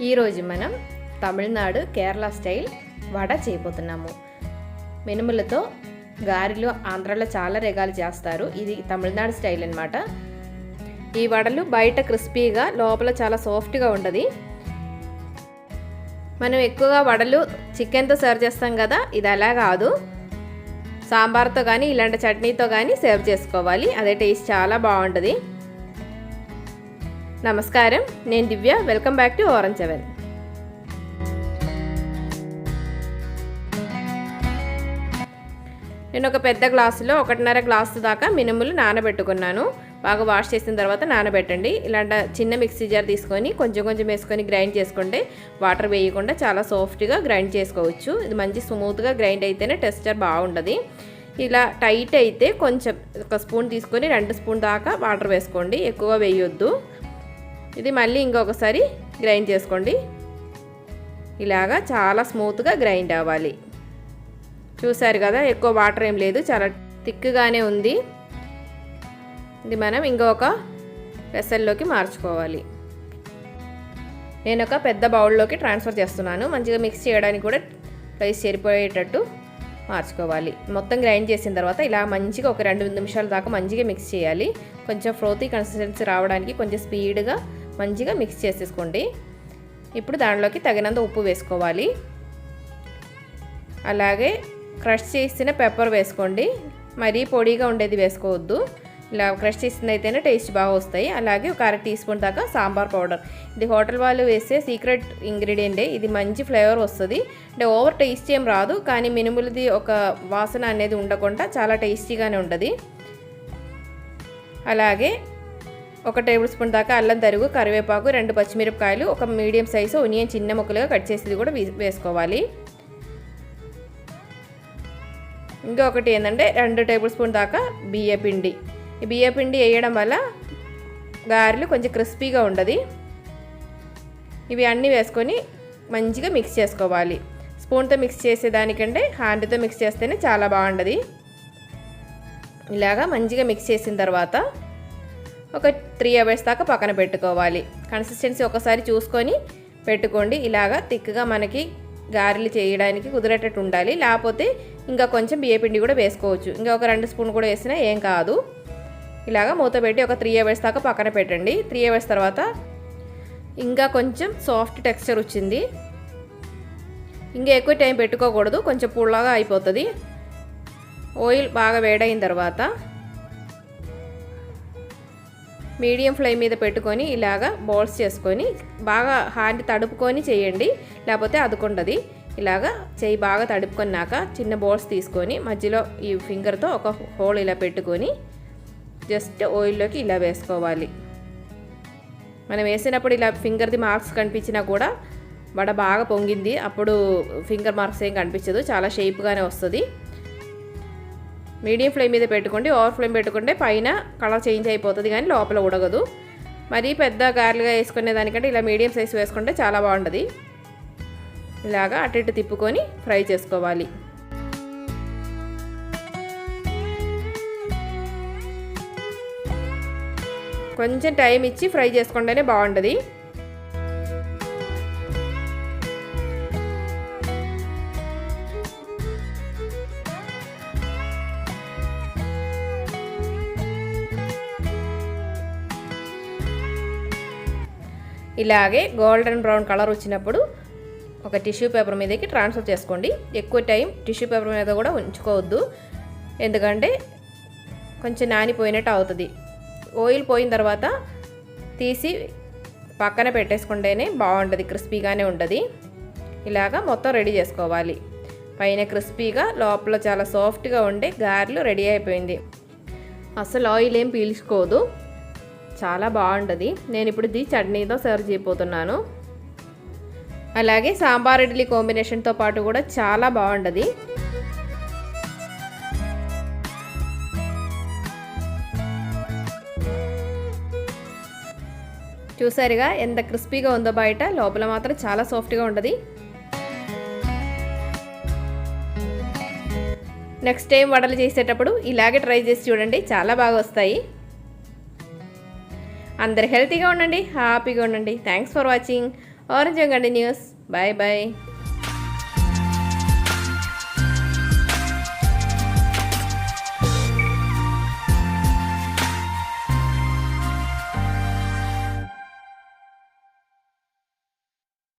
ఈరోజు మనం తమిళనాడు కేరళ స్టైల్ వడ చేయబోతున్నాము. మినుములతో గారెలు ఆంధ్రాలో చాలా రకాలు చేస్తారు. ఇది తమిళనాడు స్టైల్ అన్నమాట. ఈ వడలు బయట క్రిస్పీగా లోపల చాలా సాఫ్ట్గా ఉంటుంది. మనం ఎక్కువగా వడలు చికెన్తో సర్వ్ చేస్తాం కదా, ఇది అలా కాదు. సాంబార్తో కానీ ఇలాంటి చట్నీతో కానీ సర్వ్ చేసుకోవాలి. అదే టేస్ట్ చాలా బాగుంటుంది. నమస్కారం, నేను Divya. Welcome back to orange oven. నేను ఒక పెద్ద గ్లాసులో 1.5 గ్లాసు దాకా మినుములు నానబెట్టుకున్నాను. బాగా వాష్ చేసిన తర్వాత నానబెట్టండి. ఇలాంటి చిన్న మిక్సీ జార్ తీసుకొని కొంచెం కొంచెం వేసుకొని గ్రైండ్ చేసుకుంటే వాటర్ వేయకుండా చాలా సాఫ్ట్గా గ్రైండ్ చేసుకోవచ్చు. ఇది మంచి స్మూత్గా గ్రైండ్ అయితేనే టెక్స్చర్ బాగుంటుంది. ఇలా టైట్ అయితే కొంచెం ఒక స్పూన్ తీసుకొని 2 స్పూన్ దాకా వాటర్ వేసుకోండి, ఎక్కువ వేయొద్దు. ఇది మళ్ళీ ఇంకొకసారి గ్రైండ్ చేసుకోండి. ఇలాగా చాలా స్మూత్గా గ్రైండ్ అవ్వాలి. చూసారు కదా, ఎక్కువ వాటర్ ఏం లేదు, చాలా థిక్గానే ఉంది. ఇది మనం ఇంకొక వెసల్లోకి మార్చుకోవాలి. నేను ఒక పెద్ద బౌల్లోకి ట్రాన్స్ఫర్ చేస్తున్నాను. మంచిగా మిక్స్ చేయడానికి కూడా ప్లేస్ సరిపోయేటట్టు మార్చుకోవాలి. మొత్తం గ్రైండ్ చేసిన తర్వాత ఇలా మంచిగా ఒక 2 నిమిషాల దాకా మంచిగా మిక్స్ చేయాలి. కొంచెం ఫ్రోతీ కన్సిస్టెన్సీ రావడానికి కొంచెం స్పీడ్గా మంచిగా మిక్స్ చేసేసుకోండి. ఇప్పుడు దానిలోకి తగినంత ఉప్పు వేసుకోవాలి. అలాగే క్రష్ చేసిన పెప్పర్ వేసుకోండి. మరీ పొడిగా ఉండేది వేసుకోవద్దు. ఇలా క్రష్ చేసింది అయితేనే టేస్ట్ బాగా వస్తాయి. అలాగే ఒక 1/2 టీ స్పూన్ దాకా సాంబార్ పౌడర్. ఇది హోటల్ వాళ్ళు వేసే సీక్రెట్ ఇంగ్రీడియంటే. ఇది మంచి ఫ్లేవర్ వస్తుంది. అంటే ఓవర్ టేస్టీ ఏం రాదు, కానీ మినుములది ఒక వాసన అనేది ఉండకుండా చాలా టేస్టీగానే ఉంటుంది. అలాగే 1 టేబుల్ స్పూన్ దాకా అల్లం తరుగు, కరివేపాకు, 2 పచ్చిమిరపకాయలు, ఒక మీడియం సైజు ఆనియన్ చిన్న ముక్కలుగా కట్ చేసేది కూడా వేసుకోవాలి. ఇంకొకటి ఏంటంటే 2 టేబుల్ స్పూన్ దాకా బియ్యపిండి. ఈ బియ్యపిండి వేయడం వల్ల గారెలు కొంచెం క్రిస్పీగా ఉంటుంది. ఇవి అన్నీ వేసుకొని మంచిగా మిక్స్ చేసుకోవాలి. స్పూన్తో మిక్స్ చేసేదానికంటే హ్యాండ్తో మిక్స్ చేస్తేనే చాలా బాగుంటుంది. ఇలాగా మంచిగా మిక్స్ చేసిన తర్వాత ఒక 3 అవర్స్ దాకా పక్కన పెట్టుకోవాలి. కన్సిస్టెన్సీ ఒకసారి చూసుకొని పెట్టుకోండి. ఇలాగా థిక్గా మనకి గారెలు చేయడానికి కుదిరేటట్టు ఉండాలి. లేకపోతే ఇంకా కొంచెం బియ్యపిండి కూడా వేసుకోవచ్చు. ఇంకా ఒక 2 స్పూన్ కూడా వేసినా ఏం కాదు. ఇలాగా మూత పెట్టి ఒక 3 అవర్స్ దాకా పక్కన పెట్టండి. 3 అవర్స్ తర్వాత ఇంకా కొంచెం సాఫ్ట్ టెక్స్చర్ వచ్చింది. ఇంకా ఎక్కువ టైం పెట్టుకోకూడదు, కొంచెం పుల్లగా అయిపోతుంది. ఆయిల్ బాగా వేడైన తర్వాత మీడియం ఫ్లేమ్ మీద పెట్టుకొని ఇలాగా బాల్స్ చేసుకొని బాగా హ్యాండ్ తడుపుకొని చేయండి, లేకపోతే అదుకుంటుంది. ఇలాగా చేయి బాగా తడుపుకున్నాక చిన్న బాల్స్ తీసుకొని మధ్యలో ఈ ఫింగర్తో ఒక హోల్ ఇలా పెట్టుకొని జస్ట్ ఆయిల్లోకి ఇలా వేసుకోవాలి. మనం వేసినప్పుడు ఇలా ఫింగర్ది మార్క్స్ కనిపించినా కూడా వడ బాగా పొంగింది, అప్పుడు ఫింగర్ మార్క్స్ ఏం కనిపించదు, చాలా షేప్గానే వస్తుంది. మీడియం ఫ్లేమ్ మీద పెట్టుకోండి. ఓవర్ ఫ్లేమ్ పెట్టుకుంటే పైన కలర్ చేంజ్ అయిపోతుంది, కానీ లోపల ఉడగదు. మరీ పెద్ద గారెలుగా వేసుకునే దానికంటే ఇలా మీడియం సైజు వేసుకుంటే చాలా బాగుంటుంది. ఇలాగా అటు ఇటు తిప్పుకొని ఫ్రై చేసుకోవాలి. కొంచెం టైం ఇచ్చి ఫ్రై చేసుకుంటేనే బాగుంటుంది. ఇలాగే గోల్డెన్ బ్రౌన్ కలర్ వచ్చినప్పుడు ఒక టిష్యూ పేపర్ మీదకి ట్రాన్స్ఫర్ చేసుకోండి. ఎక్కువ టైం టిష్యూ పేపర్ మీద కూడా ఉంచుకోవద్దు, ఎందుకంటే కొంచెం నానిపోయినట్టు అవుతుంది. ఆయిల్ పోయిన తర్వాత తీసి పక్కన పెట్టేసుకుంటేనే బాగుంటుంది, క్రిస్పీగానే ఉంటుంది. ఇలాగా మొత్తం రెడీ చేసుకోవాలి. పైన క్రిస్పీగా లోపల చాలా సాఫ్ట్గా ఉండే గారెలు రెడీ అయిపోయింది. అసలు ఆయిల్ ఏం పీల్చుకోదు, చాలా బాగుంటుంది. నేను ఇప్పుడు ఇది చట్నీతో సర్వ్ చేయబోతున్నాను. అలాగే సాంబార్ ఇడ్లీ కాంబినేషన్తో పాటు కూడా చాలా బాగుంటుంది. చూసారుగా ఎంత క్రిస్పీగా ఉందో, బయట లోపల మాత్రం చాలా సాఫ్ట్గా ఉంటుంది. నెక్స్ట్ టైం వడలు చేసేటప్పుడు ఇలాగే ట్రై చేసి చూడండి, చాలా బాగా వస్తాయి. అందరు హెల్తీగా ఉండండి, హ్యాపీగా ఉండండి. Thanks for watching orange continues. Bye bye.